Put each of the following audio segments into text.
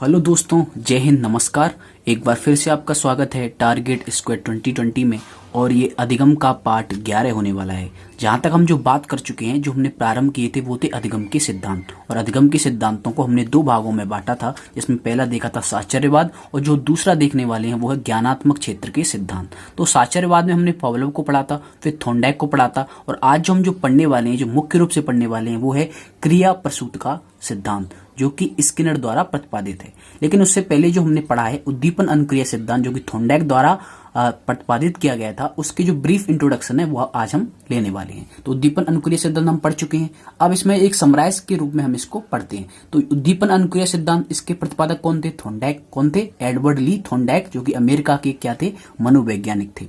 Hello दोस्तों, जय हिंद, नमस्कार। एक बार फिर से आपका स्वागत है टारगेट स्क्वायर 2020 में। और ये अधिगम का पार्ट 11 होने वाला है। जहां तक हम जो बात कर चुके हैं, जो हमने प्रारंभ किए थे, वो थे अधिगम के सिद्धांत। और अधिगम के सिद्धांतों को हमने दो भागों में बांटा था, जिसमें पहला देखा था साहचर्यवाद, और जो दूसरा देखने वाले हैं वो है ज्ञानात्मक क्षेत्र के सिद्धांत। तो साहचर्यवाद में हमने पावलोव को पढ़ा था, फिर थॉर्नडाइक को पढ़ा था, और आज जो हम जो पढ़ने वाले हैं, जो मुख्य रूप से पढ़ने वाले हैं, वो है क्रिया प्रसूत का सिद्धांत, जो कि स्किनर द्वारा प्रतिपादित है। लेकिन उससे पहले जो हमने पढ़ा है उद्दीपन अनुक्रिया सिद्धांत, जो कि थॉर्नडाइक द्वारा प्रतिपादित किया गया था, उसकी जो ब्रीफ इंट्रोडक्शन है वह आज हम लेने वाले हैं। तो उद्दीपन अनुक्रिया सिद्धांत हम पढ़ चुके हैं। अब इसमें एक समराइज के रूप में हम इसको पढ़ते हैं। तो उद्दीपन अनुक्रिया सिद्धांत, इसके प्रतिपादक कौन थे? थॉर्नडाइक। कौन थे? एडवर्ड ली थॉर्नडाइक, जो कि अमेरिका के क्या थे? मनोवैज्ञानिक थे।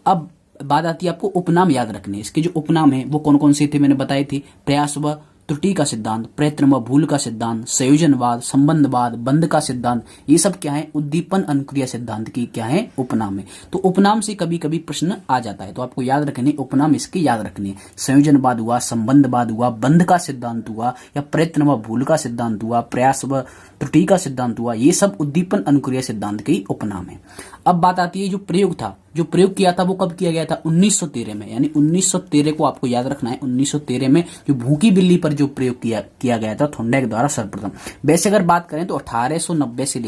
अब बात आती है आपको उपनाम याद रखने। इसके जो उपनाम है वो कौन कौन से थे, मैंने बताए थे। प्रयास व त्रुटि का सिद्धांत, प्रयत्न व भूल का सिद्धांत, संयोजनवाद, संबंधवाद, बंध का सिद्धांत, ये सब क्या है? उद्दीपन अनुक्रिया सिद्धांत की क्या है? उपनाम है। तो उपनाम से कभी कभी प्रश्न आ जाता है, तो आपको याद रखने उपनाम इसके याद रखने। संयोजनवाद हुआ, संबंधवाद हुआ, बंध का सिद्धांत हुआ, या प्रयत्न व भूल का सिद्धांत हुआ, प्रयास व त्रुटि का सिद्धांत हुआ, ये सब उद्दीपन अनुक्रिया सिद्धांत के उपनाम है। अब बात आती है जो प्रयोग था, जो प्रयोग किया था वो कब किया गया था? 1913 में। यानी 1913 को आपको याद रखना है। 1913 में जो भूखी बिल्ली पर जो प्रयोग किया गया था थॉर्नडाइक द्वारा सर्वप्रथम। वैसे अगर बात करें तो 1890 से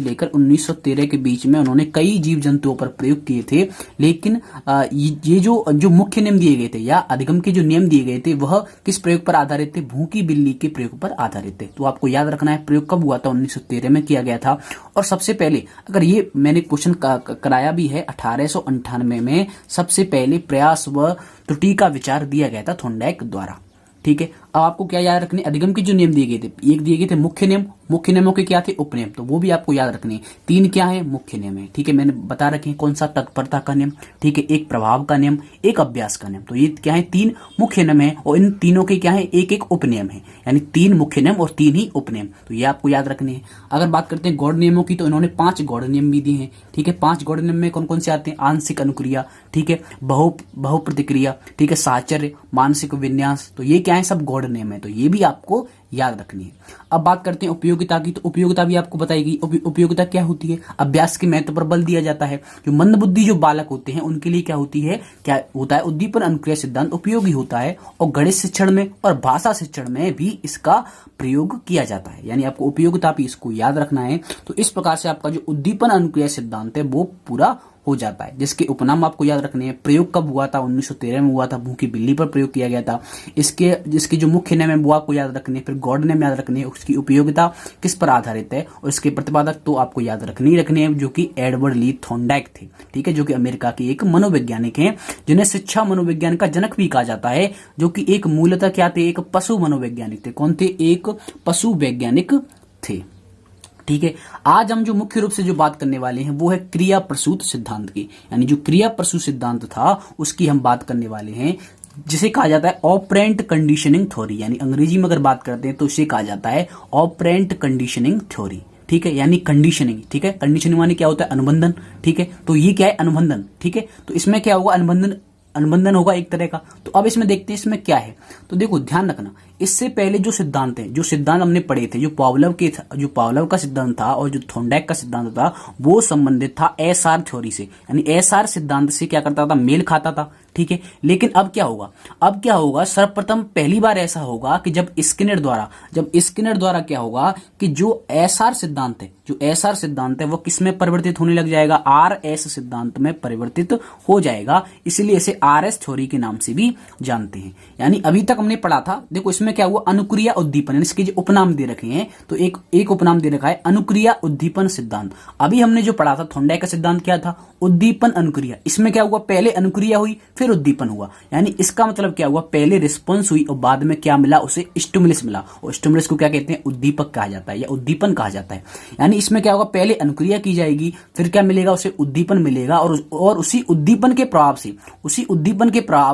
लेकर 1913 के बीच में उन्होंने कई जीव जंतुओं पर प्रयोग किए थे। लेकिन ये जो मुख्य नियम दिए गए थे, या अधिगम के जो नियम दिए गए थे, वह किस प्रयोग पर आधारित थे? भूखी बिल्ली के प्रयोग पर आधारित थे। तो आपको याद रखना है प्रयोग कब हुआ था? 1913 में किया गया था। और सबसे पहले, अगर ये मैंने क्वेश्चन कराया भी है, 1898 में सबसे पहले प्रयास व त्रुटि का विचार दिया गया था थॉर्नडाइक द्वारा। ठीक है। अब आपको क्या याद रखने? अधिगम के जो नियम दिए गए थे, एक दिए गए थे मुख्य नियम, मुख्य नियमों के क्या थे? उपनियम, तो वो भी आपको याद रखने हैं। 3 क्या है? मुख्य नियम है। ठीक है, मैंने बता रखे हैं कौन सा? तत्परता का नियम, ठीक है, एक प्रभाव का नियम, एक अभ्यास का नियम। तो ये क्या है? 3 मुख्य नियम है, और इन तीनों के क्या है? एक एक उपनियम है। यानी 3 मुख्य नियम और 3 ही उपनियम। तो ये आपको याद रखने हैं। अगर बात करते हैं गौड़ नियमों की, तो इन्होंने 5 गौड़ नियम भी दिए हैं। ठीक है, 5 गौड़ नियम में कौन कौन से आते हैं? आंशिक अनुक्रिया, ठीक है, बहु प्रतिक्रिया, ठीक है, साहचर्य, मानसिक विन्यास। तो ये क्या है? सब गौड़ नियम है। तो ये भी आपको याद रखनी है। अब बात करते हैं उपयोगिता की, तो उपयोगिता भी आपको बताएगी। उपयोगिता क्या होती है? अभ्यास के महत्व पर बल दिया जाता है। जो मंदबुद्धि जो बालक होते हैं उनके लिए क्या होती है? क्या होता है? उद्दीपन अनुक्रिया सिद्धांत उपयोगी होता है। और गणित शिक्षण में और भाषा शिक्षण में भी इसका प्रयोग किया जाता है। यानी आपको उपयोगिता भी इसको याद रखना है। तो इस प्रकार से आपका जो उद्दीपन अनुक्रिया सिद्धांत है वो पूरा हो जाता है, जिसके उपनाम आपको याद रखने हैं। प्रयोग कब हुआ था? 1913 में हुआ था, भूखी बिल्ली पर प्रयोग किया गया था। जिसके जो मुख्य नियम है वो आपको याद रखने हैं। फिर गौड़ नियम याद रखने हैं, उसकी उपयोगिता किस पर आधारित है, और इसके प्रतिपादक तो आपको याद रखने ही रखने हैं, जो कि एडवर्ड ली थॉर्नडाइक थे। ठीक है, जो कि अमेरिका के एक मनोवैज्ञानिक हैं, जिन्हें शिक्षा मनोविज्ञान का जनक भी कहा जाता है। जो कि एक मूलतः क्या थे? एक पशु मनोवैज्ञानिक थे। कौन थे? एक पशु वैज्ञानिक थे। ठीक है, आज हम जो मुख्य रूप से जो बात करने वाले हैं वो है क्रिया प्रसूत सिद्धांत की। यानी जो क्रिया प्रसूत सिद्धांत था उसकी हम बात करने वाले हैं, जिसे कहा जाता है ऑपरेंट कंडीशनिंग थ्योरी। यानी अंग्रेजी में अगर बात करते हैं तो इसे कहा जाता है ऑपरेंट कंडीशनिंग थ्योरी। ठीक है, यानी कंडीशनिंग। ठीक है, कंडीशनिंग माने क्या होता है? अनुबंधन। ठीक है, तो ये क्या है? अनुबंधन। ठीक है, तो इसमें क्या होगा? अनुबंधन होगा एक तरह का। तो अब इसमें देखते हैं इसमें क्या है। तो देखो, ध्यान रखना, इससे पहले जो सिद्धांत है, जो सिद्धांत हमने पढ़े थे, जो पावलोव का सिद्धांत था और जो थॉर्नडाइक का सिद्धांत था, वो संबंधित था एसआर थ्योरी से। यानी एसआर सिद्धांत से क्या करता था? मेल खाता था। ठीक है, लेकिन अब क्या होगा? सर्वप्रथम पहली बार ऐसा होगा कि जब स्किनर द्वारा क्या होगा कि जो एसआर सिद्धांत है वो किस में परिवर्तित होने लग जाएगा? आरएस सिद्धांत में परिवर्तित हो जाएगा। इसलिए इसे आरएस थ्योरी के नाम से भी जानते हैं। यानी अभी तक हमने पढ़ा था, देखो इसमें क्या हुआ? अनुक्रिया उद्दीपन, इसके जो उपनाम दे रखे हैं, तो एक उपनाम दे रखा है अनुक्रिया उद्दीपन सिद्धांत। अभी हमने जो पढ़ा था थॉर्नडाइक का सिद्धांत क्या था? उद्दीपन अनुक्रिया। इसमें क्या हुआ? पहले अनुक्रिया हुई फिर उद्दीपन हुआ। यानी इसका मतलब क्या हुआ? पहले रिस्पॉन्स हुई और बाद में क्या मिला? उसे स्टिमुलस मिला। और स्टिमुलस को क्या कहते हैं? उद्दीपक कहा जाता है या उद्दीपन कहा जाता है। यानी इसमें क्या होगा, पहले अनुक्रिया की जाएगी, फिर क्या मिलेगा, उसे उद्दीपन मिलेगा, और उसी उद्दीपन के प्रभाव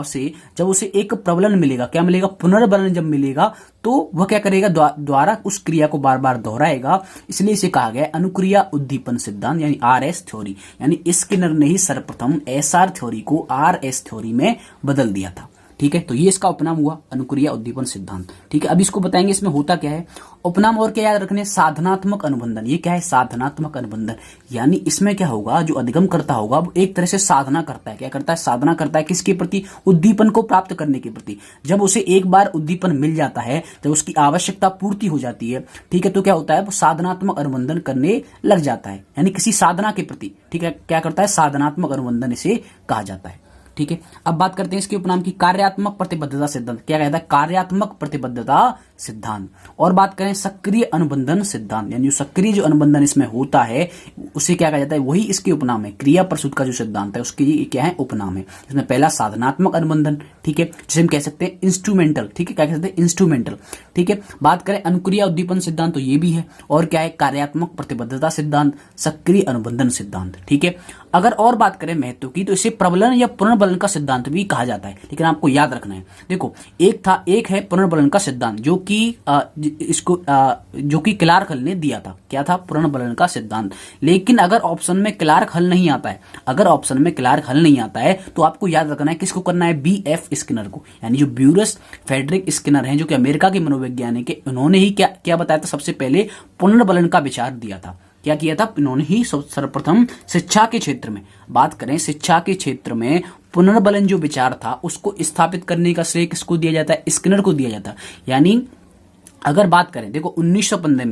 से जब उसे एक प्रबलन मिलेगा, क्या मिलेगा, पुनर्बलन जब मिलेगा, तो वह क्या करेगा, द्वारा उस क्रिया को बार बार दोहराएगा। इसलिए इसे कहा गया अनुक्रिया उद्दीपन सिद्धांत यानी आरएस थ्योरी। यानी स्किनर ने ही सर्वप्रथम एसआर थ्योरी को आरएस थ्योरी में बदल दिया था। ठीक है, तो ये इसका उपनाम हुआ अनुक्रिया उद्दीपन सिद्धांत। ठीक है, अब इसको बताएंगे इसमें होता क्या है। उपनाम और क्या याद रखने, साधनात्मक अनुबंधन। ये क्या है, साधनात्मक अनुबंधन। यानी इसमें क्या होगा, जो अधिगम करता होगा वो एक तरह से साधना करता है। क्या करता है, साधना करता है, किसके प्रति, उद्दीपन को प्राप्त करने के प्रति। जब उसे एक बार उद्दीपन मिल जाता है, जब उसकी आवश्यकता पूर्ति हो जाती है, ठीक है, तो क्या होता है, वो साधनात्मक अनुबंधन करने लग जाता है, यानी किसी साधना के प्रति। ठीक है, क्या करता है, साधनात्मक अनुबंधन इसे कहा जाता है। ठीक है, अब बात करते हैं इसके उपनाम की, कार्यात्मक प्रतिबद्धता सिद्धांत। क्या कहता है, कार्यात्मक प्रतिबद्धता सिद्धांत। और बात करें सक्रिय अनुबंधन सिद्धांत, यानी सक्रिय जो अनुबंधन इसमें होता है उसे क्या कहा जाता है, वही इसके उपनाम है। क्रिया प्रसूत का जो सिद्धांत है उसके ये क्या है, उपनाम है। इसमें पहला साधनात्मक अनुबंधन, ठीक है, जिसे हम कह सकते हैं इंस्ट्रूमेंटल। ठीक है, क्या कह सकते हैं, इंस्ट्रूमेंटल। ठीक है, बात करें अनुक्रिया उद्दीपन सिद्धांत, तो ये भी है। और क्या है, कार्यात्मक प्रतिबद्धता सिद्धांत, सक्रिय अनुबंधन सिद्धांत। ठीक है, अगर और बात करें महत्व की, तो इसे प्रबलन या पुनर्बलन का सिद्धांत भी कहा जाता है। लेकिन आपको याद रखना है, देखो एक है पुनर्बलन का सिद्धांत जो कि क्लार्क हल ने दिया था। क्या था, पुनर्बलन का सिद्धांत। लेकिन अगर ऑप्शन में क्लार्क हल नहीं आता है, तो आपको याद रखना है किसको करना है, बीएफ स्किनर को। यानी जो ब्यूरस फ्रेडरिक स्किनर हैं, जो कि अमेरिका के मनोवैज्ञानिक है, उन्होंने ही क्या बताया था, सबसे पहले पुनर्बलन का विचार दिया था। क्या किया था, इन्होंने ही सर्वप्रथम शिक्षा के क्षेत्र में, बात करें शिक्षा के क्षेत्र में पुनर्बलन जो विचार था उसको स्थापित करने का श्रेय किसको दिया जाता है, स्किनर को दिया जाता है। यानी अगर बात करें, देखो 1915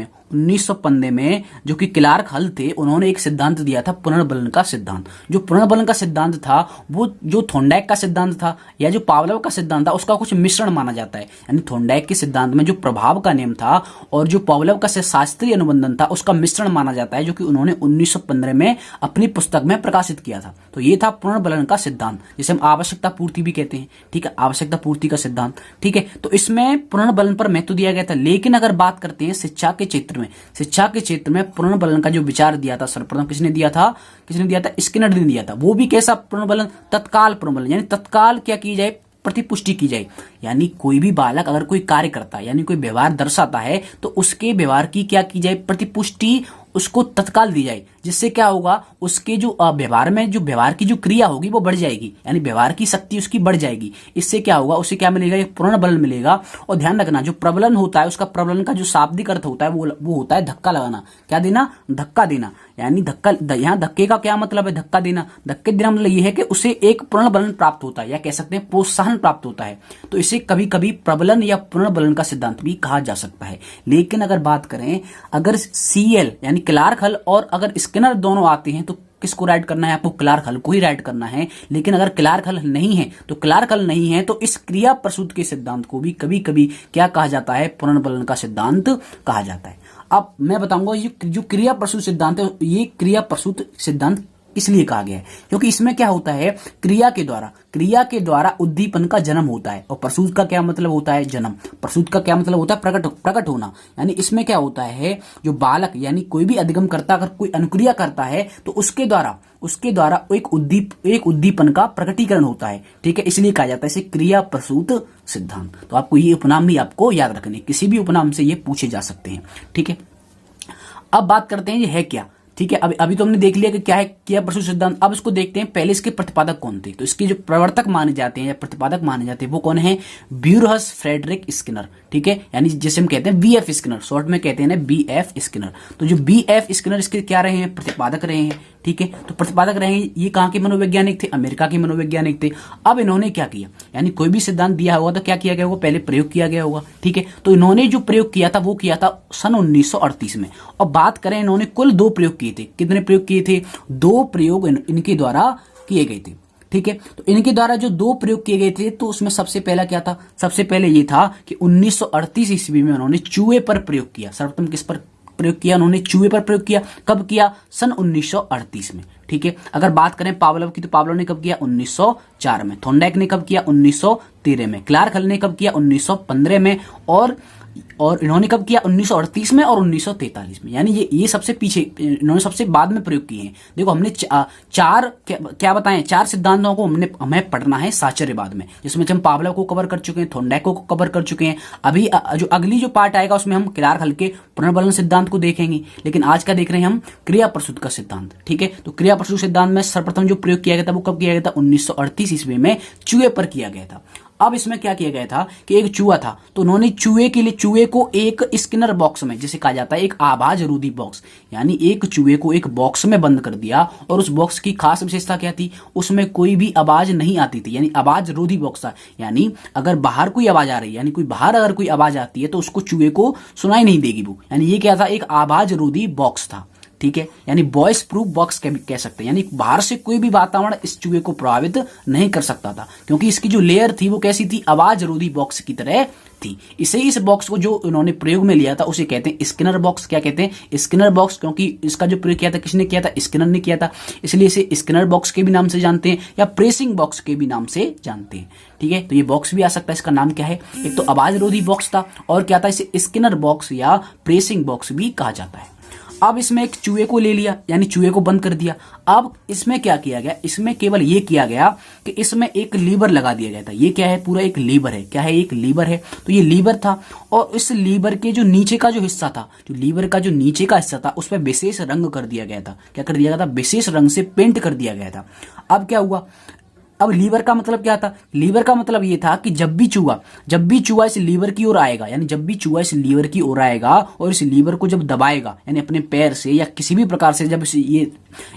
में जो कि क्लार्क हल थे, उन्होंने एक सिद्धांत दिया था पुनर्बलन का सिद्धांत। जो पुनर्बलन का सिद्धांत था वो जो थॉर्नडाइक का सिद्धांत था या जो पावलोव का सिद्धांत था उसका कुछ मिश्रण माना जाता है। यानी थॉर्नडाइक के सिद्धांत में जो प्रभाव का नियम था और जो पावलोव का शास्त्रीय अनुबंधन था उसका मिश्रण माना जाता है, जो कि उन्होंने 1915 में अपनी पुस्तक में प्रकाशित किया था। तो ये था पुनर्बलन का सिद्धांत, जिसे हम आवश्यकता पूर्ति भी कहते हैं। ठीक है, आवश्यकता पूर्ति का सिद्धांत। ठीक है, तो इसमें पुनर्बलन पर महत्व दिया गया था। लेकिन अगर बात करते हैं शिक्षा के क्षेत्र में पुनर्बलन का जो विचार दिया था सर्वप्रथम किसने दिया था, स्किनर ने दिया था। वो भी कैसा पुनर्बलन, तत्काल पुनर्बलन, यानी तत्काल क्या की जाए, प्रतिपुष्टि की जाए। यानी कोई भी बालक अगर कोई कार्य करता है, यानी कोई व्यवहार दर्शाता है, तो उसके व्यवहार की क्या की जाए, प्रतिपुष्टि उसको तत्काल दी जाए। जिससे क्या होगा, उसके जो व्यवहार में जो व्यवहार की जो क्रिया होगी वो बढ़ जाएगी, यानी व्यवहार की शक्ति उसकी बढ़ जाएगी। इससे क्या होगा, उसे क्या मिलेगा, एक पुनर्बलन मिलेगा। और ध्यान रखना, जो प्रबलन होता है उसका प्रबलन का जो शाब्दिक अर्थ होता है वो होता है धक्का लगाना। क्या देना, धक्का देना। यानी यहाँ धक्के का क्या मतलब है, धक्का देना। धक्के देना मतलब ये है कि उसे एक पुनर्बलन प्राप्त होता है, या कह सकते हैं प्रोत्साहन प्राप्त होता है। तो इसे कभी कभी प्रबलन या पुनर्बलन का सिद्धांत भी कहा जा सकता है। लेकिन अगर बात करें, अगर सीएल यानी क्लार्क हल और अगर स्किनर दोनों आते हैं, तो किसको राइट करना है, आपको क्लार्क हल को ही राइट करना है। लेकिन अगर क्लार्क हल नहीं है, तो इस क्रिया प्रसूत के सिद्धांत को भी कभी कभी क्या कहा जाता है, पुनर्बलन का सिद्धांत कहा जाता है। अब मैं बताऊंगा ये जो क्रिया प्रसूत सिद्धांत है, ये क्रिया प्रसूत सिद्धांत इसलिए कहा गया है क्योंकि इसमें क्या होता है, क्रिया के द्वारा उद्दीपन का जन्म होता है। और प्रसूत का क्या मतलब होता है, जन्म। प्रसूत का क्या मतलब होता है, प्रकट होना। यानी इसमें क्या होता है, जो बालक यानी कोई भी अधिगम करता, अगर कोई अनुक्रिया करता है तो उसके द्वारा एक उद्दीपन का प्रकटीकरण होता है। ठीक है, इसलिए कहा जाता है इसे क्रिया प्रसूत सिद्धांत। तो आपको ये उपनाम भी आपको याद रखने, किसी भी उपनाम से ये पूछे जा सकते हैं। ठीक है, अब बात करते हैं ये है क्या। ठीक है, अभी तो हमने देख लिया कि क्या है क्रिया प्रसूत सिद्धांत। अब इसको देखते हैं, पहले इसके प्रतिपादक कौन थे। तो इसके जो प्रवर्तक माने जाते हैं या प्रतिपादक माने जाते हैं वो कौन है, ब्यूरहस फ्रेडरिक स्किनर। ठीक है, यानी जिसे हम कहते हैं बीएफ स्किनर, शॉर्ट में कहते हैं ना बीएफ स्किनर। तो जो बीएफ स्किनर इसके क्या रहे हैं, प्रतिपादक रहे हैं। ठीक है, तो प्रतिपादक रहे हैं, ये कहाँ के मनोवैज्ञानिक थे, अमेरिका के मनोवैज्ञानिक थे। अब इन्होंने क्या किया, यानी कोई भी सिद्धांत दिया होगा तो क्या किया गया होगा, पहले प्रयोग किया गया होगा। ठीक है, तो इन्होंने जो प्रयोग किया था वो किया था सन 1938 में। और बात करें, इन्होंने कुल 2 प्रयोग किए थे। कितने प्रयोग किए थे, 2 प्रयोग इनके द्वारा किए गए थे। ठीक है, तो इनके द्वारा जो 2 प्रयोग किए गए थे, तो उसमें सबसे पहला क्या था, सबसे पहले ये था कि 1938 ईस्वी में उन्होंने चूहे पर प्रयोग किया। सर्वप्रथम किस पर प्रयोग किया, उन्होंने चूहे पर प्रयोग किया। कब किया, सन 1938 में। ठीक है, अगर बात करें पावलोव की, तो पावलोव ने कब किया, 1904 में। थॉर्नडाइक ने कब किया, 1913 में। क्लार्क हल ने कब किया, 1915 में। और और इन्होंने कब किया? 1938 में और 1943 में, यानी ये सबसे पीछे, इन्होंने सबसे बाद में प्रयोग किए हैं। देखो हमने चार क्या बताएं, 4 सिद्धांतों को हमें पढ़ना है साचर्यवाद में, जिसमें हम पावलोव को कवर कर चुके हैं, थोंडाइक को कवर कर चुके हैं। अभी जो अगली जो पार्ट आएगा उसमें हम क्लार्क-हल के पुनर्बलन सिद्धांत को देखेंगे, लेकिन आज का देख रहे हैं हम क्रिया प्रसूत का सिद्धांत। ठीक है, तो क्रिया प्रसूत सिद्धांत में सर्वप्रथम जो प्रयोग किया गया था वो कब किया गया था? 1938 ईस्वी में चूहे पर किया गया था। अब इसमें क्या किया गया था कि एक चूहा था, तो उन्होंने चूहे को एक स्किनर बॉक्स में, जिसे कहा जाता है एक आवाज रोधी बॉक्स, यानी एक चूहे को एक बॉक्स में बंद कर दिया। और उस बॉक्स की खास विशेषता क्या थी? उसमें कोई भी आवाज नहीं आती थी, यानी आवाज रोधी बॉक्स था। यानी अगर बाहर कोई आवाज आ रही है, यानी कोई बाहर अगर कोई आवाज आती है तो उसको चूहे को सुनाई नहीं देगी वो, यानी ये क्या था? एक आवाज रोधी बॉक्स था। ठीक है, यानी वॉइस प्रूफ बॉक्स कह सकते हैं, यानी बाहर से कोई भी वातावरण इस चूहे को प्रभावित नहीं कर सकता था, क्योंकि इसकी जो लेयर थी वो कैसी थी? आवाज रोधी बॉक्स की तरह थी। इस बॉक्स को जो उन्होंने प्रयोग में लिया था उसे कहते हैं स्किनर बॉक्स। क्या कहते हैं? स्किनर बॉक्स, क्योंकि इसका जो प्रयोग किया था किसने किया था? स्किनर ने किया था, इसलिए इसे स्किनर बॉक्स के भी नाम से जानते हैं या प्रेसिंग बॉक्स के भी नाम से जानते हैं। ठीक है, तो ये बॉक्स भी आ सकता है, इसका नाम क्या है? एक तो आवाज रोधी बॉक्स था, और क्या था? इसे स्किनर बॉक्स या प्रेसिंग बॉक्स भी कहा जाता है। अब इसमें एक चूहे को ले लिया, यानी चूहे को बंद कर दिया। अब इसमें क्या किया गया? इसमें केवल ये किया गया कि इसमें एक लीवर लगा दिया गया था। ये क्या है? पूरा एक लीवर है। क्या है? एक लीवर है। तो ये लीवर था, और इस लीवर के जो नीचे का जो हिस्सा था, जो लीवर का जो नीचे का हिस्सा था, उस पर विशेष रंग कर दिया गया था। क्या कर दिया गया था? विशेष रंग से पेंट कर दिया गया था। अब क्या हुआ? अब लीवर का मतलब क्या था? लीवर का मतलब ये था कि जब भी चूहा इस लीवर की ओर आएगा, यानी जब भी चूहा इस लीवर की ओर आएगा और इस लीवर को जब दबाएगा, यानी अपने पैर से या किसी भी प्रकार से, जब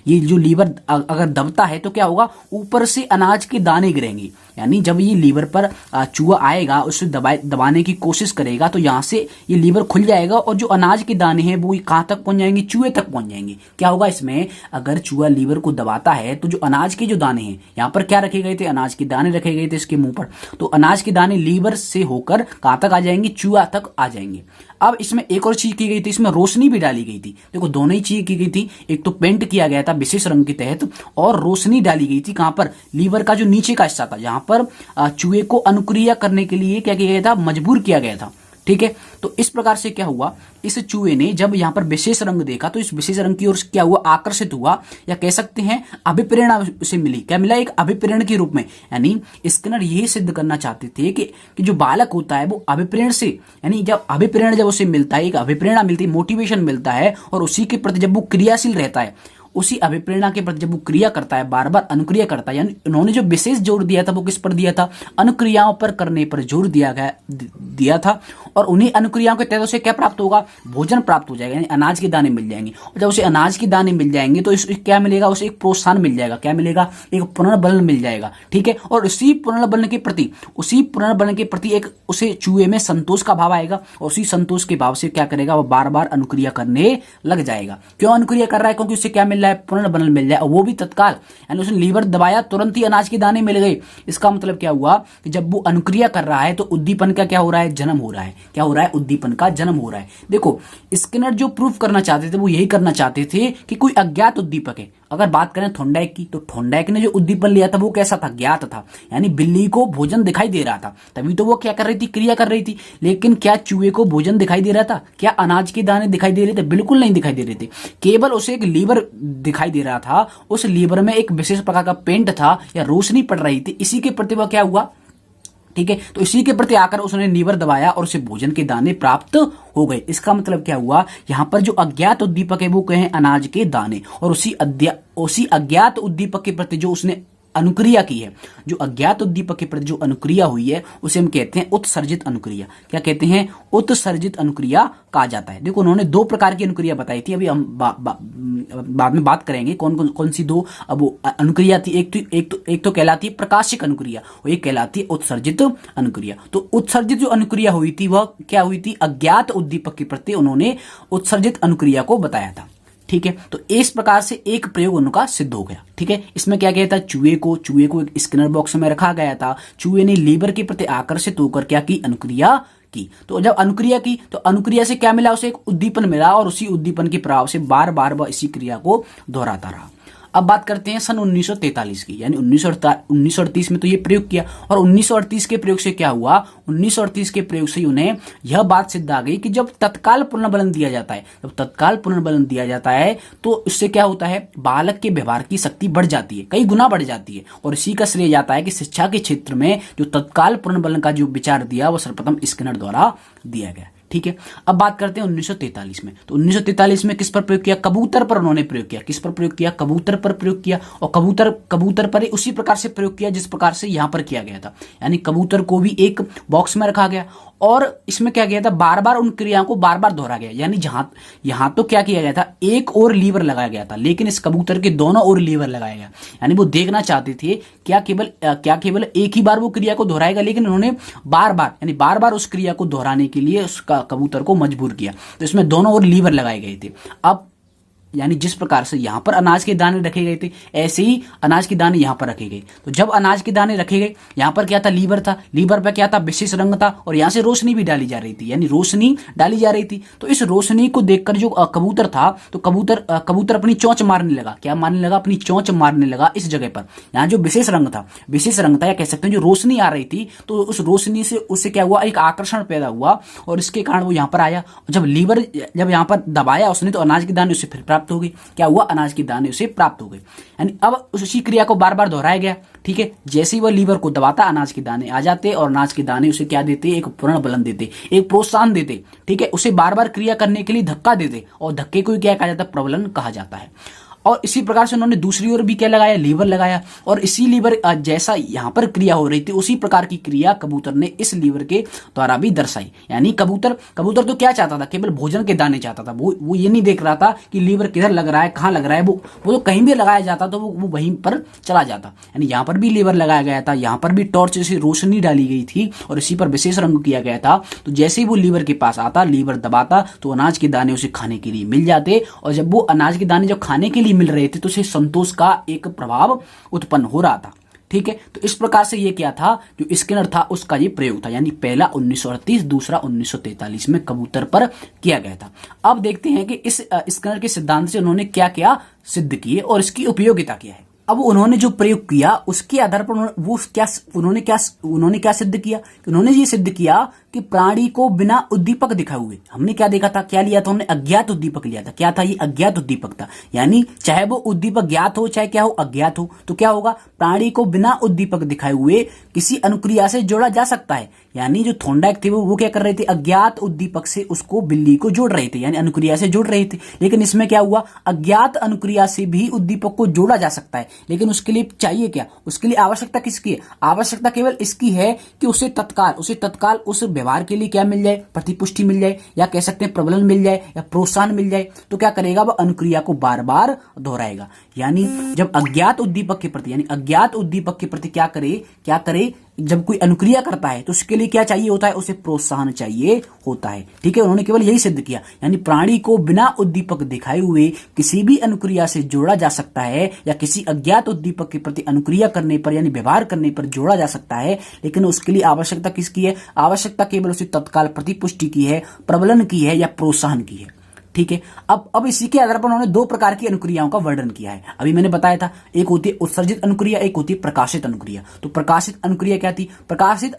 ये जो लीवर अगर दबता है तो क्या होगा? ऊपर से अनाज के दाने गिरेंगे। यानी जब ये लीवर पर चूहा आएगा, उसे दबाने की कोशिश करेगा, तो यहाँ से ये लीवर खुल जाएगा और जो अनाज के दाने हैं वो कहाँ तक पहुंच जाएंगे? चूहे तक पहुंच जाएंगे। क्या होगा इसमें? अगर चूहा लीवर को दबाता है तो जो अनाज के जो दाने हैं, यहाँ पर क्या रखे गए थे? अनाज के दाने रखे गए थे इसके मुंह पर, तो अनाज के दाने लीवर से होकर कहां तक आ जाएंगे? चूहा तक आ जाएंगे। अब इसमें एक और चीज की गई थी, इसमें रोशनी भी डाली गई थी। देखो दोनों ही चीज की गई थी, एक तो पेंट किया गया था विशेष रंग के तहत, और रोशनी डाली गई थी कहां पर? लीवर का जो नीचे का हिस्सा था, जहां पर चूहे को अनुक्रिया करने के लिए क्या किया गया था? मजबूर किया गया था। ठीक है, तो इस प्रकार से क्या हुआ? इस चूहे ने जब यहां पर विशेष रंग देखा तो इस विशेष रंग की ओर क्या हुआ? आकर्षित हुआ, या कह सकते हैं अभिप्रेरणा उसे मिली। क्या मिला? एक अभिप्रेरण के रूप में। यानी स्किनर यही सिद्ध करना चाहते थे कि जो बालक होता है वो अभिप्रेरण से, यानी जब अभिप्रेरण जब उसे मिलता है, एक अभिप्रेरणा मिलती है, मोटिवेशन मिलता है, और उसी के प्रति जब वो क्रियाशील रहता है, उसी अभिप्रेरणा के प्रति जब वो क्रिया करता है, बार बार अनुक्रिया करता है, यानी उन्होंने जो विशेष जोर दिया था वो किस पर दिया था? अनुक्रियाओं पर करने पर जोर दिया था। और उन्हीं अनुक्रियाओं के तहत उसे क्या प्राप्त होगा? भोजन प्राप्त हो जाएगा, यानी अनाज के दाने मिल जाएंगे। और जब उसे अनाज के दाने मिल जाएंगे तो इसे क्या मिलेगा? उसे एक प्रोत्साहन मिल जाएगा। क्या मिलेगा? एक पुनर्बलन मिल जाएगा। ठीक है, और उसी पुनर्बलन के प्रति एक उसे चूहे में संतोष का भाव आएगा, और उसी संतोष के भाव से क्या करेगा? वो बार बार अनुक्रिया करने लग जाएगा। क्यों अनुक्रिया कर रहा है? क्योंकि उससे क्या मिल रहा है? पुनर्बलन मिल जाए, और वो भी तत्काल। यानी उसने लीवर दबाया, तुरंत ही अनाज के दाने मिल गए। इसका मतलब क्या हुआ कि जब वो अनुक्रिया कर रहा है तो उद्दीपन का क्या हो रहा है? जन्म हो रहा है। क्या हो रहा है? उद्दीपन का जन्म हो रहा है। देखो स्किनर जो प्रूफ करना चाहते थे वो यही करना चाहते थे कि कोई अज्ञात उद्दीपक है। अगर बात करें थोंडाइक की, तो थोंडाइक ने जो उद्दीपन लिया था वो कैसा था? ज्ञात था, यानी बिल्ली को भोजन दिखाई दे रहा था, तभी तो वो क्या कर रही थी? क्रिया कर रही थी। लेकिन क्या चूहे को भोजन दिखाई दे रहा था? क्या अनाज के दाने दिखाई दे रहे थे? बिल्कुल नहीं दिखाई दे रहे थे। केवल उसे एक लीवर दिखाई दे रहा था, उस लीवर में एक विशेष प्रकार का पेंट था या रोशनी पड़ रही थी, इसी के प्रति वह क्या हुआ? ठीक है, तो इसी के प्रति आकर उसने लीवर दबाया और उसे भोजन के दाने प्राप्त हो गए। इसका मतलब क्या हुआ? यहां पर जो अज्ञात उद्दीपक है वो कहें अनाज के दाने, और उसी अज्ञात उद्दीपक के प्रति जो उसने अनुक्रिया की है, जो अज्ञात उद्दीपक के प्रति जो अनुक्रिया हुई है उसे हम कहते हैं उत्सर्जित अनुक्रिया। क्या कहते हैं? उत्सर्जित अनुक्रिया कहा जाता है। देखो उन्होंने 2 प्रकार की अनुक्रिया बताई थी, अभी हम बाद में बात करेंगे कौन सी 2 अब वो अनुक्रिया थी। एक तो कहलाती है प्रकाशिक अनुक्रिया, और एक कहलाती है उत्सर्जित अनुक्रिया। तो उत्सर्जित जो अनुक्रिया हुई थी वह क्या हुई थी? अज्ञात उद्दीपक के प्रति उन्होंने उत्सर्जित अनुक्रिया को बताया था। ठीक है, तो इस प्रकार से एक प्रयोग उनका सिद्ध हो गया। ठीक है, इसमें क्या किया था? चूहे को एक स्किनर बॉक्स में रखा गया था। चूहे ने लीवर के प्रति आकर्षित होकर क्या की? अनुक्रिया की। तो जब अनुक्रिया की तो अनुक्रिया से क्या मिला? उसे एक उद्दीपन मिला, और उसी उद्दीपन के प्रभाव से बार बार वह इसी क्रिया को दोहराता रहा। अब बात करते हैं सन 1943 की, यानी 1938 में तो ये प्रयोग किया, और 1938 के प्रयोग से क्या हुआ, 1938 के प्रयोग से उन्हें यह बात सिद्ध आ गई कि जब तत्काल पुनर्बलन दिया जाता है, जब तत्काल पुनर्बलन दिया जाता है तो इससे क्या होता है, बालक के व्यवहार की शक्ति बढ़ जाती है, कई गुना बढ़ जाती है। और इसी का श्रेय जाता है कि शिक्षा के क्षेत्र में जो तत्काल पुनर्बलन का जो विचार दिया वो सर्वप्रथम स्किनर द्वारा दिया गया। ठीक है, अब बात करते हैं 1943 में। तो 1943 में किस पर प्रयोग किया, कबूतर पर उन्होंने प्रयोग किया। किस पर प्रयोग किया, कबूतर पर प्रयोग किया, और कबूतर पर उसी प्रकार से प्रयोग किया जिस प्रकार से यहां पर किया गया था, यानी कबूतर को भी एक बॉक्स में रखा गया और इसमें क्या किया था, बार बार उन क्रियाओं को बार बार दोहरा गया। यानी यहां तो क्या किया गया था, एक और लीवर लगाया गया था, लेकिन इस कबूतर के दोनों ओर लीवर लगाया गया। यानी वो देखना चाहते थे क्या केवल एक ही बार वो क्रिया को दोहराएगा, लेकिन उन्होंने बार बार उस क्रिया को दोहराने के लिए उसका कबूतर को मजबूर किया। तो इसमें दोनों ओर लीवर लगाए गए थे। अब यानी जिस प्रकार से यहां पर अनाज के दाने रखे गए थे, ऐसे ही अनाज के दाने यहां पर रखे गए। तो जब अनाज के दाने रखे गए, यहां पर क्या था, लीवर था, लीवर पर क्या था, विशेष रंग था, और यहां से रोशनी भी डाली जा रही थी, यानी रोशनी डाली जा रही थी। तो इस रोशनी को देखकर जो कबूतर था, तो कबूतर अपनी चोंच मारने लगा। क्या मारने लगा, अपनी चोंच मारने लगा इस जगह पर। यहाँ जो विशेष रंग था या कह सकते हैं जो रोशनी आ रही थी, तो उस रोशनी से उससे क्या हुआ, एक आकर्षण पैदा हुआ, और इसके कारण वो यहां पर आया। जब यहां पर दबाया उसने, तो अनाज के दाने उससे फिर प्राप्त हो गई। क्या हुआ, अनाज के दाने उसे प्राप्त हो गए। यानी अब उसी क्रिया को बार बार दोहराया गया। ठीक है, जैसे ही वह लीवर को दबाता, अनाज के दाने आ जाते, और अनाज के दाने उसे क्या देते, एक पुनर्बलन देते, एक प्रोत्साहन देते। ठीक है, उसे बार बार क्रिया करने के लिए धक्का देते, और धक्के को क्या कहा जाता है, प्रबलन कहा जाता है। और इसी प्रकार से उन्होंने दूसरी ओर भी क्या लगाया, लीवर लगाया, और इसी लीवर जैसा यहां पर क्रिया हो रही थी, उसी प्रकार की क्रिया कबूतर ने इस लीवर के द्वारा भी दर्शाई। यानी कबूतर तो क्या चाहता था, केवल भोजन के दाने चाहता था। वो ये नहीं देख रहा था कि लीवर किधर लग रहा है, कहां लग रहा है। वो तो कहीं भी लगाया जाता तो वो वहीं पर चला जाता। यानी यहां पर भी लीवर लगाया गया था, यहां पर भी टॉर्च से रोशनी डाली गई थी, और इसी पर विशेष रंग किया गया था। तो जैसे ही वो लीवर के पास आता, लीवर दबाता, तो अनाज के दाने उसे खाने के लिए मिल जाते, और जब वो अनाज के दाने जब खाने के लिए मिल रहे थे, तो उसे संतोष का एक प्रभाव उत्पन्न हो रहा था। ठीक है, तो इस प्रकार से ये क्या था, जो स्किनर था उसका ये प्रयोग था। यानी पहला 1938, दूसरा 1943 में कबूतर पर किया गया था। अब देखते हैं कि इस स्किनर के सिद्धांत से उन्होंने क्या क्या सिद्ध किए और इसकी उपयोगिता क्या है। अब उन्होंने जो प्रयोग किया उसके आधार पर उन्होंने क्या सिद्ध किया, उन्होंने ये सिद्ध किया कि प्राणी को बिना उद्दीपक दिखाए हुए, हमने क्या देखा था, क्या लिया था, हमने अज्ञात उद्दीपक लिया था। क्या था ये, अज्ञात उद्दीपक था। यानी चाहे वो उद्दीपक ज्ञात हो चाहे क्या हो, अज्ञात हो, तो क्या होगा, प्राणी को बिना उद्दीपक दिखाए हुए किसी अनुक्रिया से जोड़ा जा सकता है। यानी जो थोंडाइक थे वो क्या कर रहे थे, अज्ञात उद्दीपक से उसको बिल्ली को जोड़ रहे थे, यानी अनुक्रिया से जोड़ रहे थे। लेकिन इसमें क्या हुआ, अज्ञात अनुक्रिया से भी उद्दीपक को जोड़ा जा सकता है, लेकिन उसके लिए चाहिए क्या, उसके लिए आवश्यकता किसकी है, आवश्यकता केवल इसकी है कि उसे तत्काल उस व्यवहार के लिए क्या मिल जाए, प्रतिपुष्टि मिल जाए, या कह सकते हैं प्रबलन मिल जाए, या प्रोत्साहन मिल जाए। तो क्या करेगा, वह अनुक्रिया को बार बार दोहराएगा। यानी जब अज्ञात उद्दीपक के प्रति क्या करे, जब कोई अनुक्रिया करता है तो उसके लिए क्या चाहिए होता है, उसे प्रोत्साहन चाहिए होता है। ठीक है, उन्होंने केवल यही सिद्ध किया। यानी प्राणी को बिना उद्दीपक दिखाए हुए किसी भी अनुक्रिया से जोड़ा जा सकता है, या किसी अज्ञात उद्दीपक के प्रति अनुक्रिया करने पर यानी व्यवहार करने पर जोड़ा जा सकता है। लेकिन उसके लिए आवश्यकता किसकी है, आवश्यकता केवल उसे तत्काल प्रतिपुष्टि की है, प्रबलन की है, या प्रोत्साहन की है। ठीक है, अब इसी के आधार पर उन्होंने दो प्रकार की अनुक्रियाओं का वर्णन किया है। अभी मैंने बताया था, एक होती है उत्सर्जित अनुक्रिया, एक होती है प्रकाशित अनुक्रिया। तो प्रकाशित अनुक्रिया क्या थी, प्रकाशित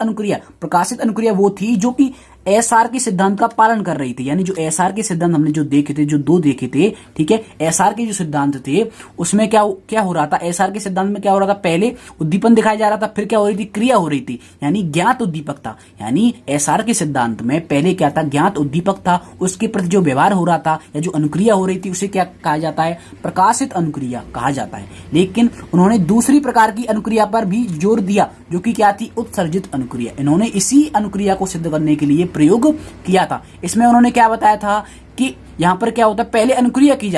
अनुक्रिया वो थी जो कि एसआर के सिद्धांत का पालन कर रही थी। यानी जो एसआर के सिद्धांत हमने जो देखे थे, जो दो देखे थे, ठीक है, एसआर के जो सिद्धांत थे उसमें क्या हो रहा था, एसआर के सिद्धांत में क्या हो रहा था, पहले उद्दीपन दिखाया जा रहा था, फिर क्या हो रही थी, क्रिया हो रही थी, यानी ज्ञात उद्दीपक था। यानी एसआर के सिद्धांत में पहले क्या था, ज्ञात उद्दीपक था, उसके प्रति जो व्यवहार हो रहा था या जो अनुक्रिया हो रही थी उसे क्या कहा जाता है, प्रकाशित अनुक्रिया कहा जाता है। लेकिन उन्होंने दूसरी प्रकार की अनुक्रिया पर भी जोर दिया, जो कि क्या थी, उत्सर्जित अनुक्रिया। इन्होंने इसी अनुक्रिया को सिद्ध करने के लिए प्रयोग किया था। इसमें उन्होंने क्या बताया था कि यहां पर क्या होता है, पहले अनुक्रिया की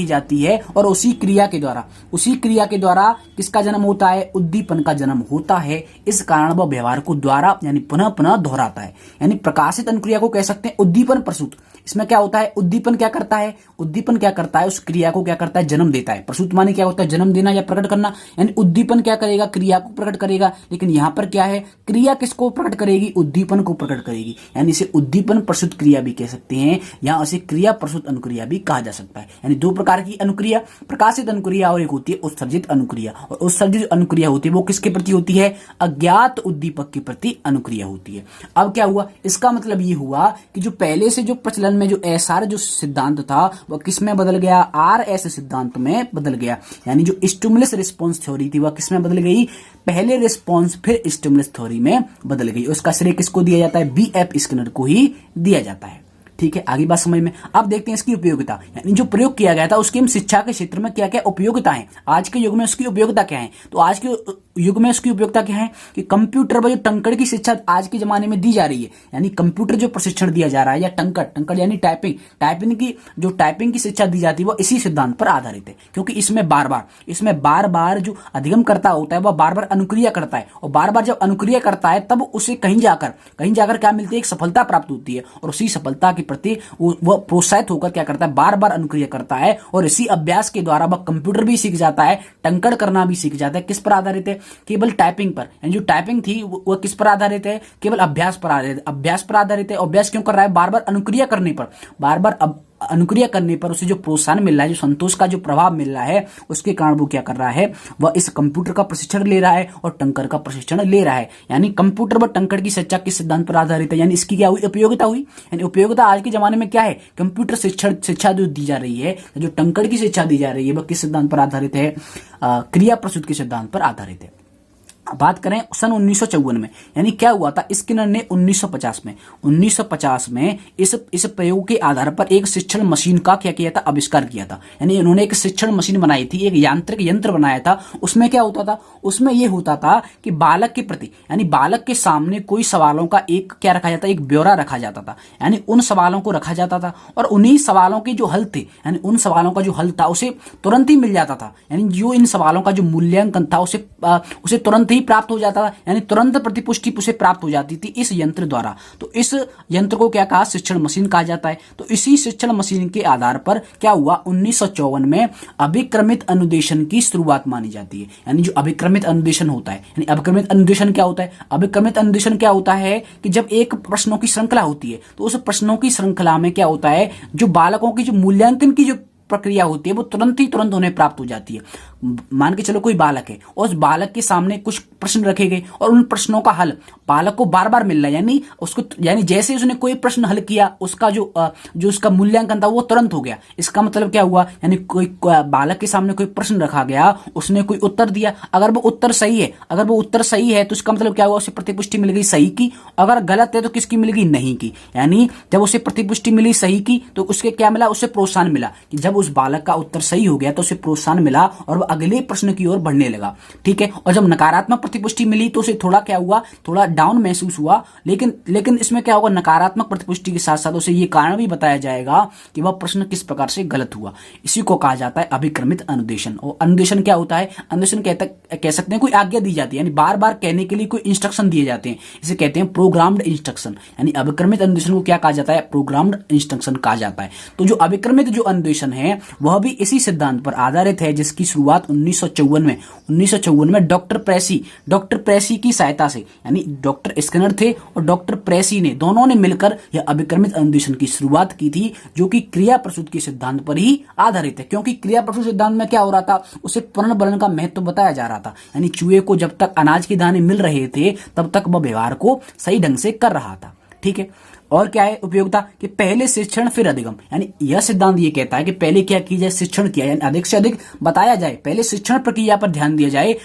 जाती है, और उसी क्रिया के द्वारा किसका जन्म होता है, उद्दीपन का जन्म होता है। इस कारण वह व्यवहार को द्वारा यानी पुनः पुनः दोहराता है। यानी प्रकाशित अनुक्रिया को कह सकते हैं उद्दीपन प्रसूत, इसमें क्या होता है, उद्दीपन क्या करता है, उद्दीपन क्या करता है, उस क्रिया को क्या करता है, जन्म देता है। प्रसूत माने क्या होता है, जन्म देना या प्रकट करना, यानी उद्दीपन क्या करेगा, क्रिया को प्रकट करेगा। लेकिन यहां पर क्या है, क्रिया किसको प्रकट करेगी, उद्दीपन को प्रकट करेगी, यानी इसे उद्दीपन प्रसूत क्रिया भी कह सकते हैं, या इसे क्रिया प्रसूत अनुक्रिया भी कहा जा सकता है। यानी दो प्रकार की अनुक्रिया, प्रकाशित अनुक्रिया और एक होती है उत्सर्जित अनुक्रिया। और उत्सर्जित अनुक्रिया होती है वो किसके प्रति होती है, अज्ञात उद्दीपक के प्रति अनुक्रिया होती है। अब क्या हुआ, इसका मतलब ये हुआ कि जो पहले से जो प्रचलन में जो एसआर जो सिद्धांत था वह किस में बदल गया, आरएस सिद्धांत में बदल गया। यानी जो स्टिमुलस रिस्पांस थ्योरी थी वह किस में बदल गई, पहले रिस्पांस फिर स्टिमुलस थ्योरी में बदल गई। उसका श्रेय किसको दिया जाता है, बीएफ स्किनर को ही दिया जाता है। ठीक है, आगे बात समझ में। अब देखते हैं इसकी उपयोगिता, यानी जो प्रयोग किया गया था उसकी हम शिक्षा के क्षेत्र में क्या क्या उपयोगिता है, आज के युग में उसकी उपयोगिता क्या है। तो आज के युग में उसकी उपयोगिता क्या है कि कंप्यूटर पर जो टंकड़ की शिक्षा आज के जमाने में दी जा रही है, यानी कंप्यूटर जो प्रशिक्षण दिया जा रहा है, या टंकड़ यानी टाइपिंग की जो टाइपिंग की शिक्षा दी जाती है वह इसी सिद्धांत पर आधारित है। क्योंकि इसमें बार बार जो अधिगम करता होता है वह बार बार अनुक्रिया करता है, और बार बार जब अनुक्रिया करता है तब उसे कहीं जाकर क्या मिलती है, एक सफलता प्राप्त होती है, और उसी सफलता के प्रति वह प्रोत्साहित होकर क्या करता है, बार बार अनुक्रिया करता है, और इसी अभ्यास के द्वारा वह कंप्यूटर भी सीख जाता है, टंकड़ करना भी सीख जाता है। किस पर आधारित है, केवल टाइपिंग पर। यानी जो टाइपिंग थी वह किस पर आधारित है, केवल अभ्यास पर आधारित है। अभ्यास क्यों कर रहा है, बार बार अनुक्रिया करने पर, अनुक्रिया करने पर उसे जो प्रोत्साहन मिल रहा है, जो संतोष का जो प्रभाव मिल रहा है, उसके कारण वो क्या कर रहा है, वह इस कंप्यूटर का प्रशिक्षण ले रहा है और टंकर का प्रशिक्षण ले रहा है। यानी कंप्यूटर व टंकर की शिक्षा किस सिद्धांत पर आधारित है, यानी इसकी क्या हुई, उपयोगिता हुई। यानी उपयोगिता आज के जमाने में क्या है, कंप्यूटर शिक्षा जो दी जा रही है, जो टंकर की शिक्षा दी जा रही है, वह किस सिद्धांत पर आधारित है, क्रिया प्रसूत के सिद्धांत पर आधारित है। बात करें सन 1954 में, यानी क्या हुआ था, स्किनर ने 1950 में इस प्रयोग के आधार पर एक शिक्षण मशीन का क्या किया था, आविष्कार किया था। यानी इन्होंने एक शिक्षण मशीन बनाई थी, एक यांत्रिक यंत्र बनाया था। उसमें क्या होता था, उसमें यह होता था कि बालक के प्रति, यानी बालक के सामने कोई सवालों का एक क्या रखा जाता, एक ब्यौरा रखा जाता था। यानी उन सवालों को रखा जाता था, और उन्हीं सवालों के जो हल थे, यानी उन सवालों का जो हल था उसे तुरंत ही मिल जाता था। यानी जो इन सवालों का जो मूल्यांकन था उसे तुरंत प्राप्त हो जाता था, यानी तुरंत प्रतिपुष्टि उसे प्राप्त हो जाती थी इस यंत्र द्वारा। तो इस यंत्र को क्या कहा, शिक्षण मशीन कहा जाता है। तो इसी शिक्षण मशीन के आधार पर क्या हुआ, 1954 में अभिक्रमित अनुदेशन की शुरुआत मानी जाती है। यानी जो अभिक्रमित अनुदेशन होता है, यानी अभिक्रमित अनुदेशन क्या होता है, अभिक्रमित अनुदेशन क्या होता है कि जब एक प्रश्नों की श्रृंखला होती है तो उस प्रश्नों की श्रृंखला में क्या होता है, जो बालकों की जो मूल्यांकन की जो प्रक्रिया होती है वो तुरंत उन्हें प्राप्त हो जाती है। मान के चलो कोई बालक है और उस बालक के सामने कुछ प्रश्न रखे गए और उन प्रश्नों का हल बालक को बार बार मिल रहा है, यानी जैसे उसने कोई प्रश्न हल किया उसका जो उसका मूल्यांकन था वो तुरंत हो गया। इसका मतलब क्या हुआ, यानी कोई बालक के सामने कोई प्रश्न रखा गया, उसने कोई उत्तर दिया, अगर वो उत्तर सही है तो इसका मतलब क्या हुआ, उसे प्रतिपुष्टि मिल गई सही की। अगर गलत है तो किसकी मिल गई, नहीं की। यानी जब उसे प्रतिपुष्टि मिली सही की तो उसके क्या मिला, उसे प्रोत्साहन मिला कि जब उस बालक का उत्तर सही हो गया तो उसे प्रोत्साहन मिला और वह अगले प्रश्न की ओर बढ़ने लगा। ठीक है, और जब नकारात्मक प्रतिपुष्टि मिली तो उसे थोड़ा क्या हुआ, थोड़ा डाउन महसूस हुआ। लेकिन इसमें क्या होगा, नकारात्मक प्रतिपुष्टि के साथ साथ उसे ये कारण भी बताया जाएगा कि वह प्रश्न किस प्रकार से गलत हुआ। इसी को कहा जाता है अभिक्रमित अनुदेशन। और अनुदेशन क्या होता है, अनुदेशन कह सकते हैं कोई आज्ञा दी जाती है, यानी बार बार कहने के लिए कोई इंस्ट्रक्शन दिए जाते हैं, इसे कहते हैं प्रोग्राम्ड इंस्ट्रक्शन। यानी अभिक्रमित अनुदेशन को क्या कहा जाता है, प्रोग्राम्ड इंस्ट्रक्शन कहा जाता है। तो जो अभिक्रमित जो अनुदेशन है वह भी इसी सिद्धांत पर आधारित है, जिसकी शुरुआत 1954 में डॉक्टर प्रेसी की सहायता से, यानी डॉक्टर स्किनर थे और डॉक्टर प्रेसी ने, दोनों ने मिलकर यह अभिक्रमित अनुदेशन की शुरुआत की थी, जो कि क्रिया प्रसूत के सिद्धांत पर ही आधारित है। क्योंकि क्रिया प्रसूत सिद्धांत में क्या हो रहा था, उसे पुनर्बलन का महत्व बताया जा रहा था। यानी चूहे को जब तक अनाज के दाने मिल रहे थे तब तक वह व्यवहार को सही ढंग से कर रहा था। ठीक है, और क्या है उपयोगिता कि पहले शिक्षण फिर अधिगम। यानी यह सिद्धांत ये कहता है कि पहले क्या किया जाए, शिक्षण किया, यानी अधिक से अधिक बताया जाए, पहले शिक्षण प्रक्रिया पर ध्यान दिया जाए,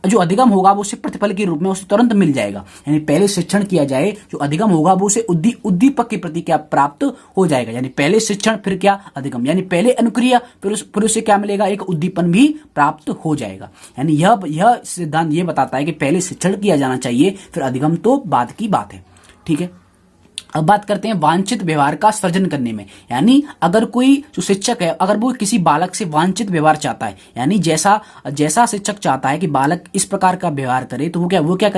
जो अधिगम होगा वो उसे प्रतिफल के रूप में उसे तुरंत मिल जाएगा। यानी पहले शिक्षण किया जाए, जो अधिगम होगा वो उसे उद्दीपक के प्रति क्या प्राप्त हो जाएगा। यानी पहले शिक्षण फिर क्या अधिगम, यानी पहले अनुक्रिया फिर उसे क्या मिलेगा, एक उद्दीपन भी प्राप्त हो जाएगा। यानी यह सिद्धांत ये बताता है कि पहले शिक्षण किया जाना चाहिए, फिर अधिगम तो बाद की बात है। ठीक है, अब बात करते हैं वांछित व्यवहार का सृजन करने में। यानी अगर कोई जो शिक्षक है, अगर वो किसी बालक से वांछित व्यवहार चाहता है, यानी जैसा शिक्षक चाहता है कि बालक इस प्रकार का व्यवहार करे, तो वो क्या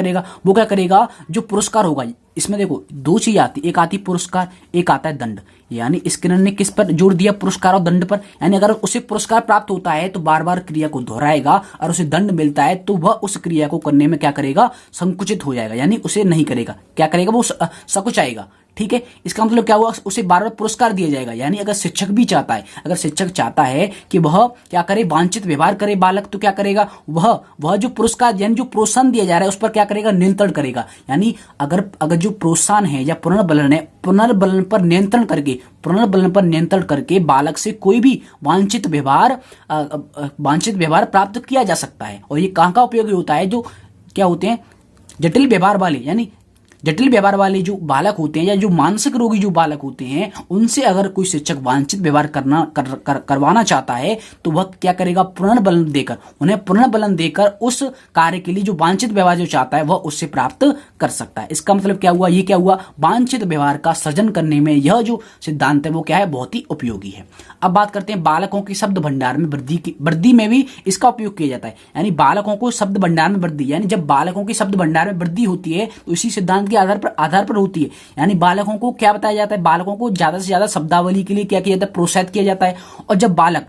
करेगा, जो पुरस्कार होगा, इसमें देखो दो चीज आती, एक आती पुरस्कार, एक आता है दंड। यानी स्किनर ने किस पर जोर दिया? पुरस्कार और दंड पर। यानी अगर उसे पुरस्कार प्राप्त होता है तो बार बार क्रिया को दोहराएगा, और उसे दंड मिलता है तो वह उस क्रिया को करने में क्या करेगा? संकुचित हो जाएगा, यानी उसे नहीं करेगा। क्या करेगा? वो सकुचाएगा। ठीक है, इसका मतलब क्या हुआ? उसे बार बार पुरस्कार दिया जाएगा। यानी अगर शिक्षक भी चाहता है, अगर शिक्षक चाहता है कि वह क्या करे? वांछित व्यवहार करे बालक, तो क्या करेगा? वह जो पुरस्कार यानी जो प्रोत्साहन दिया जा रहा है उस पर क्या करेगा? नियंत्रण करेगा। यानी अगर जो प्रोत्साहन है या पुनर्बलन है, पुनर्बलन पर नियंत्रण करके बालक से कोई भी वांछित व्यवहार प्राप्त किया जा सकता है। और ये कहाँ का उपयोगी होता है? जो क्या होते हैं जटिल व्यवहार वाले, यानी जटिल व्यवहार वाले जो बालक होते हैं या जो मानसिक रोगी जो बालक होते हैं, उनसे अगर कोई शिक्षक वांछित व्यवहार करवाना चाहता है तो वह क्या करेगा? उन्हें पुनर्बलन देकर उस कार्य के लिए जो वांछित व्यवहार जो चाहता है वह उससे प्राप्त कर सकता है। इसका मतलब क्या हुआ? ये क्या हुआ? वांछित व्यवहार का सृजन करने में यह जो सिद्धांत है वो क्या है? बहुत ही उपयोगी है। अब बात करते हैं बालकों के शब्द भंडार में वृद्धि में भी इसका उपयोग किया जाता है। यानी बालकों को शब्द भंडार में वृद्धि, यानी जब बालकों की शब्द भंडार में वृद्धि होती है तो इसी सिद्धांत के आधार पर होती है। यानी बालकों को क्या बताया जाता है? बालकों को ज्यादा से ज्यादा शब्दावली के लिए क्या किया जाता है? प्रोत्साहित किया जाता है। और जब बालक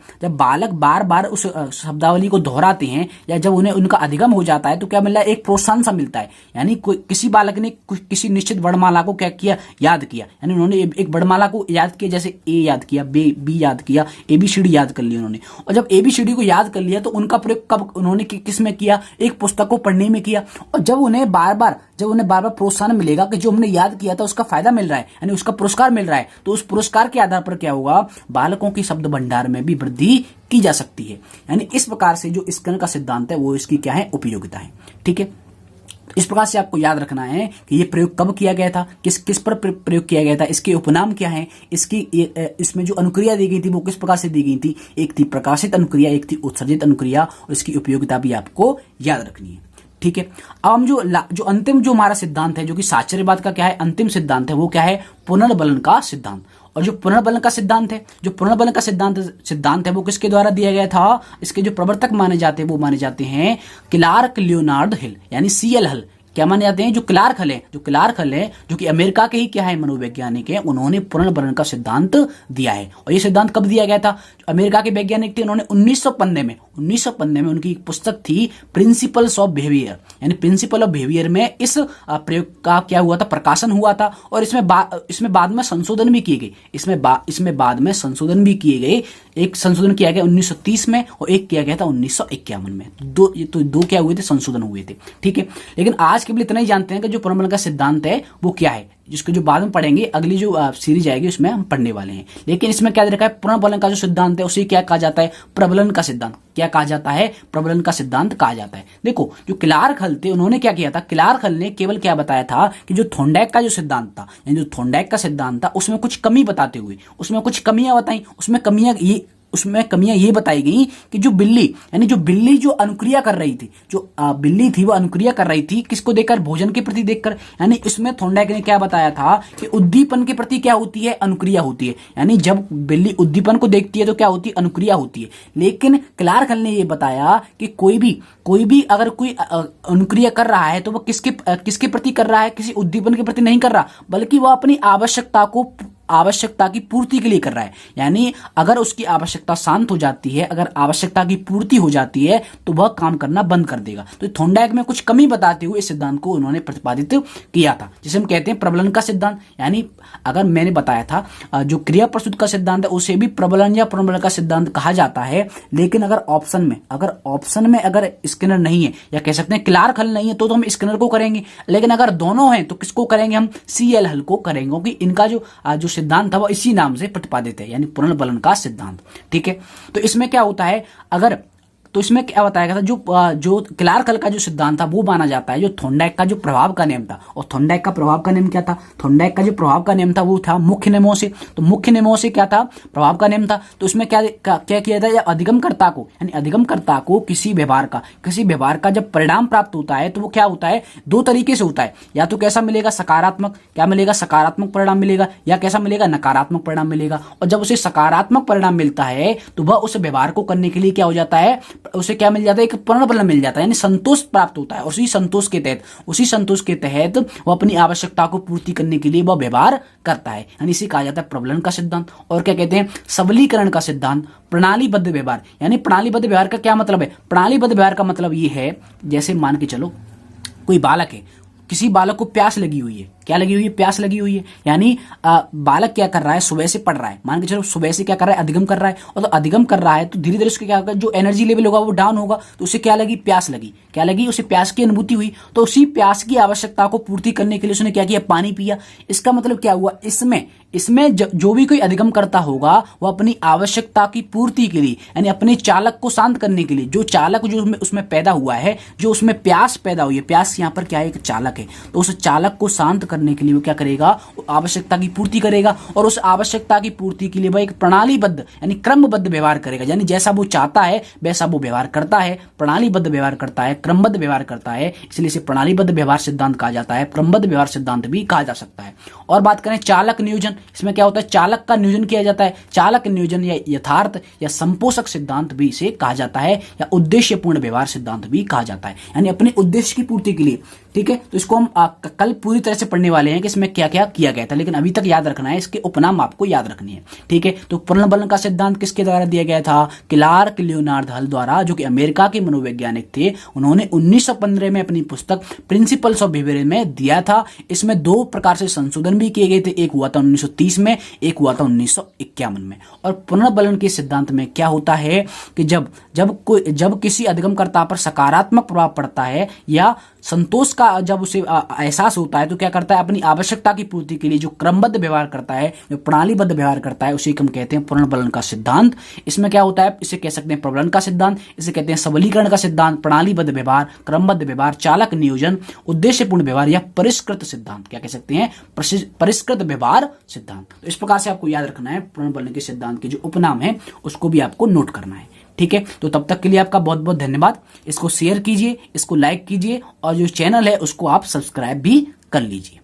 बार बार उस शब्दावली को दोहराते हैं या जब उन्हें उनका अधिगम हो जाता है तो क्या मिल रहा है? एक प्रोत्साहन सा मिलता है। यानी किसी बालक ने किसी निश्चित वर्णमाला को क्या किया? याद किया। यानी उन्होंने एक वर्णमाला को याद किया, जैसे ए याद किया, बी याद किया, एबीसीडी याद कर लिया उन्होंने। और जब एबीसीडी को याद कर लिया तो उनका प्रयोग कब उन्होंने किस में किया? एक पुस्तक को पढ़ने में किया। और जब उन्हें बार बार प्रोत्साहन मिलेगा कि जो हमने याद किया था उसका फायदा मिल रहा है, यानी उसका पुरस्कार मिल रहा है, तो उस पुरस्कार के आधार पर क्या होगा? बालकों की शब्द भंडार में भी वृद्धि की जा सकती है। यानी इस प्रकार से जो स्किनर का सिद्धांत है वो इसकी क्या है? उपयोगिता है। ठीक है, इस प्रकार से आपको याद रखना है कि ये प्रयोग कब किया गया था, किस पर प्रयोग किया गया था, इसके उपनाम क्या है, इसमें जो अनुक्रिया दी गई थी वो किस प्रकार से दी गई थी। एक थी प्रकाशित अनुक्रिया, एक थी उत्सर्जित अनुक्रिया, और इसकी उपयोगिता भी आपको याद रखनी है। ठीक है, अब हम जो अंतिम जो हमारा सिद्धांत है, जो कि साचर्यवाद का क्या है? अंतिम सिद्धांत है, वो क्या है? पुनर्बलन का सिद्धांत। और जो पुनर्बलन का सिद्धांत है वो किसके द्वारा दिया गया था? इसके जो प्रवर्तक माने जाते हैं वो माने जाते हैं क्लार्क लियोनार्ड हिल, यानी CL हल। क्या माने जाते हैं? जो क्लार्क हल है, जो कि अमेरिका के ही क्या है? मनोवैज्ञानिक है। उन्होंने पुनर्बलन का सिद्धांत दिया है। और ये सिद्धांत कब दिया गया था? अमेरिका के वैज्ञानिक थे, उन्होंने 1915 में उनकी एक पुस्तक थी प्रिंसिपल्स ऑफ बिहेवियर, यानी प्रिंसिपल ऑफ बिहेवियर में इस प्रयोग का क्या हुआ था? प्रकाशन हुआ था। और इसमें बाद में संशोधन भी किए गए। इसमें बाद में संशोधन भी किए गए। एक संशोधन किया गया 1930 में और एक किया गया था 1951 में। दो क्या हुए थे? संशोधन हुए थे। ठीक है, लेकिन आज के लिए इतना ही जानते हैं कि जो पुनर्बलन का सिद्धांत है वो क्या है, जिसको जो बाद में पढ़ेंगे, अगली जो सीरीज आएगी उसमें हम पढ़ने वाले हैं। लेकिन इसमें क्या देखा है? पुनर्बलन का जो सिद्धांत है उसे क्या कहा जाता है? प्रबलन का सिद्धांत। क्या कहा जाता है? प्रबलन का सिद्धांत कहा जाता है। देखो, जो क्लार्क हल थे उन्होंने क्या किया था? क्लार्क हल ने केवल क्या बताया था कि जो थॉर्नडाइक का जो सिद्धांत था, यानी जो थॉर्नडाइक का सिद्धांत था उसमें कुछ कमी बताते हुए उसमें कुछ कमियां बताई। उसमें कमियां ये बताई गई कि जो बिल्ली जो अनुक्रिया कर रही थी, जो बिल्ली थी वो अनुक्रिया कर रही थी किसको देखकर? भोजन के प्रति देखकर। यानी इसमें थॉर्नडाइक ने क्या बताया था कि उद्दीपन के प्रति क्या होती है? अनुक्रिया होती है। यानी जब बिल्ली उद्दीपन को देखती है तो क्या होती है? अनुक्रिया होती है। लेकिन क्लार्क हल ने यह बताया कि कोई भी अगर कोई अनुक्रिया कर रहा है तो वो किसके प्रति कर रहा है? किसी उद्दीपन के प्रति नहीं कर रहा, बल्कि वह अपनी आवश्यकता की पूर्ति के लिए कर रहा है। यानी अगर उसकी आवश्यकता शांत हो जाती है, अगर आवश्यकता की पूर्ति हो जाती है तो वह काम करना बंद कर देगा। तो थॉर्नडाइक में कुछ कमी बताते हुए इस सिद्धांत को उन्होंने प्रतिपादित किया था, जिसे हम कहते हैं प्रबलन का सिद्धांत। यानी अगर मैंने बताया था जो क्रिया प्रस्तुत का सिद्धांत है उसे भी प्रबलन या पुनर्बलन का सिद्धांत कहा जाता है। लेकिन अगर ऑप्शन में अगर स्किनर नहीं है, या कह सकते हैं क्लार्क हल नहीं है, तो हम स्किनर को करेंगे। लेकिन अगर दोनों हैं तो किसको करेंगे? हम CL हल को करेंगे, क्योंकि इनका जो सिद्धांत था वो इसी नाम से प्रतिपादित है, यानी पुनर्बलन का सिद्धांत। ठीक है, तो इसमें क्या होता है? तो इसमें क्या बताया गया था? जो क्लार्क हल का जो सिद्धांत था वो माना जाता है जो थॉर्नडाइक का जो प्रभाव का नियम था। और थॉर्नडाइक का प्रभाव का नियम क्या था? थॉर्नडाइक का जो प्रभाव का नियम था वो था मुख्य नियमों से। तो मुख्य नियमों से क्या था? प्रभाव का नियम था। तो इसमें क्या किया था? या अधिगमकर्ता को किसी व्यवहार का जब परिणाम प्राप्त होता है तो वो क्या होता है? दो तरीके से होता है। या तो कैसा मिलेगा? सकारात्मक परिणाम मिलेगा, या कैसा मिलेगा? नकारात्मक परिणाम मिलेगा। और जब उसे सकारात्मक परिणाम मिलता है तो वह उस व्यवहार को करने के लिए क्या हो जाता है? उसे क्या मिल जाता है, एक पूर्ण बल मिल जाता है, यानी संतोष प्राप्त होता है। उसी संतोष के तहत वो अपनी आवश्यकता को पूर्ति करने के लिए वह व्यवहार करता है, यानी इसे कहा जाता है प्रबलन का सिद्धांत। और क्या कहते हैं, सबलीकरण का सिद्धांत, प्रणालीबद्ध व्यवहार। यानी प्रणालीबद्ध व्यवहार का क्या मतलब है, प्रणालीबद्ध व्यवहार का मतलब ये है, जैसे मान के चलो कोई बालक है, किसी बालक को प्यास लगी हुई है, क्या लगी हुई है, प्यास लगी हुई है, यानी बालक क्या कर रहा है, सुबह से पढ़ रहा है, मान के चलो सुबह से क्या कर रहा है, अधिगम कर रहा है, और तो अधिगम कर रहा है तो धीरे धीरे उसके क्या होगा, जो एनर्जी लेवल होगा वो डाउन होगा, तो उसे क्या लगी, प्यास लगी, क्या लगी, उसे प्यास की अनुभूति हुई, तो उसी प्यास की आवश्यकता को पूर्ति करने के लिए उसने क्या किया, पानी पिया। इसका मतलब क्या हुआ, इसमें जो भी कोई अधिगम करता होगा वो अपनी आवश्यकता की पूर्ति के लिए, यानी अपने चालक को शांत करने के लिए, जो चालक जो उसमें पैदा हुआ है, जो उसमें प्यास पैदा हुई है, प्यास यहाँ पर क्या है, एक चालक है, तो उस चालक को शांत करने के लिए वो क्या करेगा, वो आवश्यकता की पूर्ति करेगा, और उस आवश्यकता की पूर्ति के लिए वह एक प्रणालीबद्ध यानी क्रमबद्ध व्यवहार करेगा, यानी जैसा वो चाहता है वैसा वो व्यवहार करता है, प्रणालीबद्ध व्यवहार करता है, क्रमबद्ध व्यवहार करता है, इसलिए इसे प्रणालीबद्ध व्यवहार सिद्धांत कहा जाता है, क्रमबद्ध व्यवहार सिद्धांत भी कहा जा सकता है। और बात करें चालक नियोजन, इसमें क्या होता है, चालक का नियोजन किया जाता है, चालक नियोजन या यथार्थ या संपोषक सिद्धांत भी इसे कहा जाता है, या उद्देश्यपूर्ण व्यवहार सिद्धांत भी कहा जाता है, यानी अपने उद्देश्य की पूर्ति के लिए। ठीक है, तो इसको हम कल पूरी तरह से पढ़ने वाले हैं कि इसमें क्या क्या किया गया था, लेकिन अभी तक याद रखना है, इसके उपनाम आपको याद रखनी है। ठीक है, तो पूर्ण बलन का सिद्धांत किसके द्वारा दिया गया था, क्लार्क लियोनार्ड हल द्वारा, जो कि अमेरिका के मनोवैज्ञानिक थे। उन्होंने 1915 में अपनी पुस्तक प्रिंसिपल्स ऑफ बिहेवियर में दिया था। इसमें दो प्रकार से संशोधन भी किए गए थे, एक हुआ था 1930 में, एक हुआ था 1951 में। और पूर्ण बलन के सिद्धांत में क्या होता है कि जब किसी अधिगमकर्ता पर सकारात्मक प्रभाव पड़ता है या संतोष का जब उसे एहसास होता है, तो क्या करता है, अपनी आवश्यकता की पूर्ति के लिए जो क्रमबद्ध व्यवहार करता है, जो प्रणालीबद्ध व्यवहार करता है, उसे हम कहते हैं पूर्ण बलन का सिद्धांत। इसमें क्या होता है, इसे कह सकते हैं प्रबलन का सिद्धांत, इसे कहते हैं सबलीकरण का सिद्धांत, प्रणालीबद्ध व्यवहार, क्रमबद्ध व्यवहार, चालक नियोजन, उद्देश्यपूर्ण व्यवहार या परिष्कृत सिद्धांत, क्या कह सकते हैं, परिष्कृत व्यवहार सिद्धांत। तो इस प्रकार से आपको याद रखना है, पूर्ण बलन के सिद्धांत के जो उपनाम है उसको भी आपको नोट करना है। ठीक है, तो तब तक के लिए आपका बहुत बहुत धन्यवाद। इसको शेयर कीजिए, इसको लाइक कीजिए, और जो चैनल है उसको आप सब्सक्राइब भी कर लीजिए।